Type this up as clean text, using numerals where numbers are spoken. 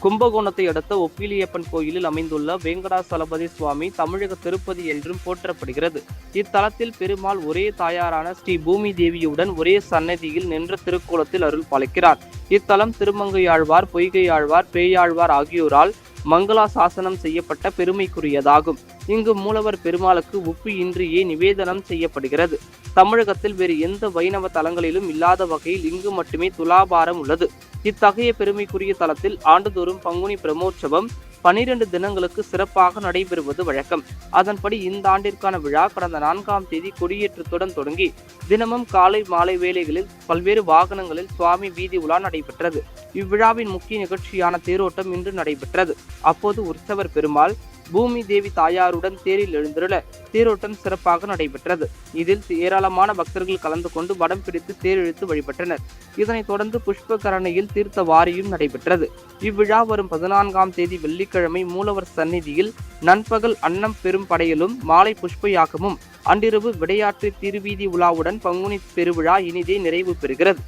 கும்பகோணத்தை அடுத்த ஒப்பிலியப்பன் கோயிலில் அமைந்துள்ள வேங்கடாசலபதி சுவாமி தமிழக திருப்பதி என்றும் போற்றப்படுகிறது. இத்தலத்தில் பெருமாள் ஒரே தாயாரான ஸ்ரீ பூமி தேவியுடன் ஒரே சன்னதியில் நின்ற திருக்கோலத்தில் அருள் பாலிக்கிறார். இத்தலம் திருமங்கையாழ்வார், பொய்கையாழ்வார், பேயாழ்வார் ஆகியோரால் மங்களா சாசனம் செய்யப்பட்ட பெருமைக்குரியதாகும். இங்கு மூலவர் பெருமாளுக்கு உப்பு இன்றியே நிவேதனம் செய்யப்படுகிறது. தமிழகத்தில் வேறு எந்த வைணவ தலங்களிலும் இல்லாத வகையில் இங்கு மட்டுமே துலாபாரம் உள்ளது. இத்தகைய பெருமைக்குரிய தலத்தில் ஆண்டுதோறும் பங்குனி பிரமோற்சவம் 12 தினங்களுக்கு சிறப்பாக நடைபெறுவது வழக்கம். அதன்படி இந்த ஆண்டிற்கான விழா கடந்த 4ஆம் தேதி கொடியேற்றத்துடன் தொடங்கி தினமும் காலை மாலை வேளைகளில் பல்வேறு வாகனங்களில் சுவாமி வீதி உலா நடைபெற்றது. இவ்விழாவின் முக்கிய நிகழ்ச்சியான தேரோட்டம் இன்று நடைபெற்றது. அப்போது உற்சவர் பெருமாள் பூமி தேவி தாயாருடன் தேரில் எழுந்துள்ள தேரோட்டம் சிறப்பாக நடைபெற்றது. இதில் ஏராளமான பக்தர்கள் கலந்து கொண்டு வடம் பிடித்து தேர் இழுத்து வழிபட்டனர். இதனைத் தொடர்ந்து புஷ்பகரணையில் தீர்த்த வாரியும் நடைபெற்றது. இவ்விழா வரும் 14ஆம் தேதி வெள்ளிக்கிழமை மூலவர் சந்நிதியில் நண்பகல் அன்னம் பெரும் படையலும் மாலை புஷ்ப யாகமும் அன்றிரவு விடையாற்று திருவீதி உலாவுடன் பங்குனி பெருவிழா இனிதே நிறைவு பெறுகிறது.